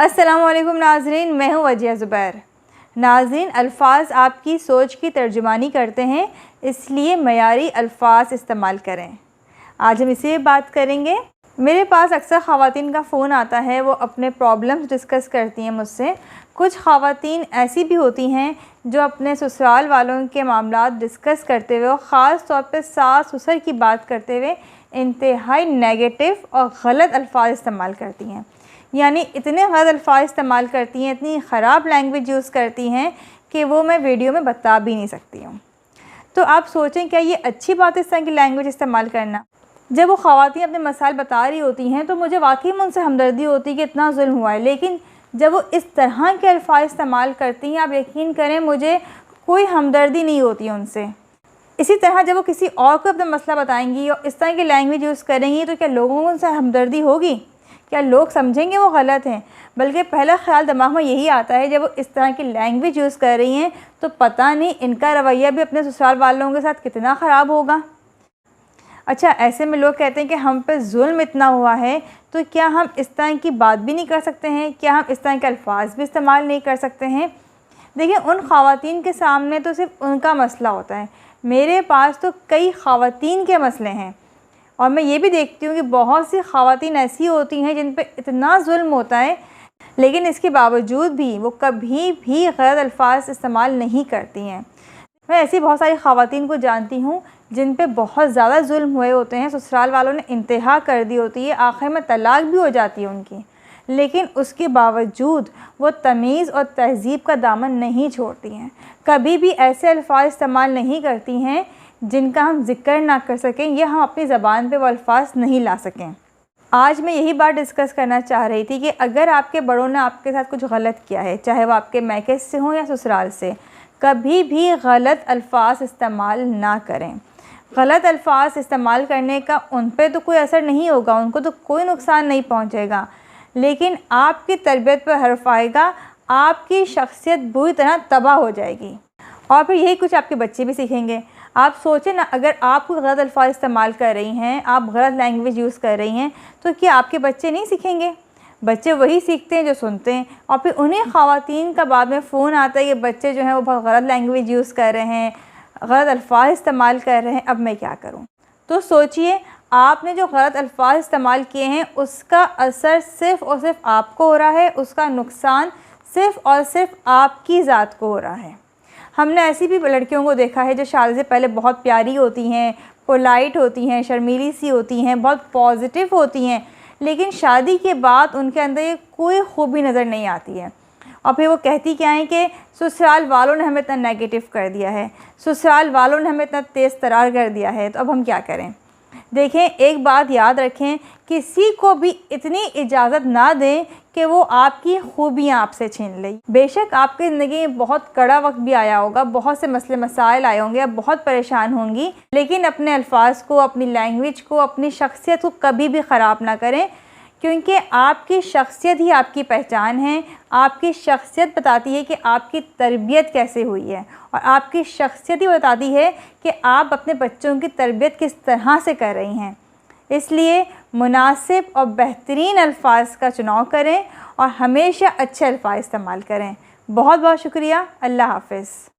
अस्सलामुअलैकुम नाज़रीन, मैं हूँ वजिया ज़ुबैर। नाज़रीन, अल्फाज आपकी सोच की तर्जुमानी करते हैं, इसलिए मयारी अल्फाज इस्तेमाल करें। आज हम इसी बात करेंगे। मेरे पास अक्सर ख़वातीन का फ़ोन आता है, वो अपने प्रॉब्लम्स डिस्कस करती हैं मुझसे। कुछ ख़वातीन ऐसी भी होती हैं जो अपने ससुराल वालों के मामलात डिस्कस करते हुए और ख़ास तौर पे सास ससुर की बात करते हुए इंतहाई नेगेटिव और गलत अल्फाज इस्तेमाल करती हैं। यानी इतने गलत अल्फाज इस्तेमाल करती हैं, इतनी ख़राब लैंग्वेज यूज़ करती हैं कि वो मैं वीडियो में बता भी नहीं सकती हूँ। तो आप सोचें, क्या ये अच्छी बात है इस तरह की लैंग्वेज इस्तेमाल करना? जब वो ख़वातीन अपने मसाइल बता रही होती हैं तो मुझे वाकई में उनसे हमदर्दी होती है कि इतना जुल्म हुआ है, लेकिन जब वो इस तरह के अल्फाज इस्तेमाल करती हैं, आप यकीन करें मुझे कोई हमदर्दी नहीं होती है उनसे। इसी तरह जब वो किसी और को अपना मसला बताएंगी और इस तरह की लैंग्वेज यूज़ करेंगी तो क्या लोगों को उनसे हमदर्दी होगी? क्या लोग समझेंगे वो गलत हैं? बल्कि पहला ख़्याल दिमाग में यही आता है, जब वो इस तरह की लैंग्वेज यूज़ कर रही हैं तो पता नहीं इनका रवैया भी अपने ससुराल वालों के साथ कितना ख़राब होगा। अच्छा, ऐसे में लोग कहते हैं कि हम पे जुल्म इतना हुआ है, तो क्या हम इस तरह की बात भी नहीं कर सकते हैं? क्या हम इस तरह के अल्फाज भी इस्तेमाल नहीं कर सकते हैं? देखिए, उन ख़वातीन के सामने तो सिर्फ उनका मसला होता है, मेरे पास तो कई ख़वातीन के मसले हैं। और मैं ये भी देखती हूँ कि बहुत सी ख़वातीन ऐसी होती हैं जिन पे इतना जुल्म होता है, लेकिन इसके बावजूद भी वो कभी भी गलत अल्फाज इस्तेमाल नहीं करती हैं। मैं ऐसी बहुत सारी ख़वातीन को जानती हूँ जिन पे बहुत ज़्यादा जुल्म हुए होते हैं, ससुराल वालों ने इंतहा कर दी होती है, आखिर में तलाक भी हो जाती है उनकी, लेकिन उसके बावजूद वो तमीज़ और तहज़ीब का दामन नहीं छोड़ती हैं। कभी भी ऐसे अल्फाज इस्तेमाल नहीं करती हैं जिनका हम ज़िक्र ना कर सकें या हम अपनी ज़बान पे वो अल्फाज नहीं ला सकें। आज मैं यही बात डिस्कस करना चाह रही थी कि अगर आपके बड़ों ने आपके साथ कुछ गलत किया है, चाहे वो आपके मैके से हों या ससुराल से, कभी भी गलत अल्फाज इस्तेमाल ना करें। गलत अल्फाज इस्तेमाल करने का उन पर तो कोई असर नहीं होगा, उनको तो कोई नुकसान नहीं पहुँचेगा, लेकिन आपकी तरबियत पर हर्फ आएगा, आपकी शख्सियत बुरी तरह तबाह हो जाएगी और फिर यही कुछ आपके बच्चे भी सीखेंगे। आप सोचें ना, अगर आप कोई गलत अल्फाज इस्तेमाल कर रही हैं, आप गलत लैंग्वेज यूज़ कर रही हैं, तो क्या आपके बच्चे नहीं सीखेंगे? बच्चे वही सीखते हैं जो सुनते हैं। और फिर उन्हीं ख़वातीन का बाद में फ़ोन आता है कि बच्चे जो हैं वो बहुत गलत लैंग्वेज यूज़ कर रहे हैं, गलत अल्फाज इस्तेमाल कर रहे हैं, अब मैं क्या करूँ? तो सोचिए, आपने जो गलत अल्फाज इस्तेमाल किए हैं उसका असर सिर्फ़ और सिर्फ आपको हो रहा है, उसका नुकसान सिर्फ़ और सिर्फ आपकी ज़ात को हो रहा है। हमने ऐसी भी लड़कियों को देखा है जो शादी से पहले बहुत प्यारी होती हैं, पोलाइट होती हैं, शर्मीली सी होती हैं, बहुत पॉजिटिव होती हैं, लेकिन शादी के बाद उनके अंदर ये कोई खूबी नज़र नहीं आती है। और फिर वो कहती क्या है कि ससुराल वालों ने हमें इतना नेगेटिव कर दिया है, ससुराल वालों ने हमें इतना तेज़ तरार कर दिया है, तो अब हम क्या करें? देखें, एक बात याद रखें, किसी को भी इतनी इजाज़त ना दें कि वो आपकी खूबियाँ आपसे छीन ले। बेशक आपकी ज़िंदगी में बहुत कड़ा वक्त भी आया होगा, बहुत से मसले मसाइल आए होंगे, आप बहुत परेशान होंगी, लेकिन अपने अल्फाज को, अपनी लैंग्वेज को, अपनी शख्सियत को कभी भी ख़राब ना करें, क्योंकि आपकी शख्सियत ही आपकी पहचान है। आपकी शख्सियत बताती है कि आपकी तरबियत कैसे हुई है, और आपकी शख्सियत ही बताती है कि आप अपने बच्चों की तरबियत किस तरह से कर रही हैं। इसलिए मुनासिब और बेहतरीन अल्फाज का चुनाव करें और हमेशा अच्छे अल्फाज इस्तेमाल करें। बहुत बहुत शुक्रिया। अल्लाह हाफ़िज़।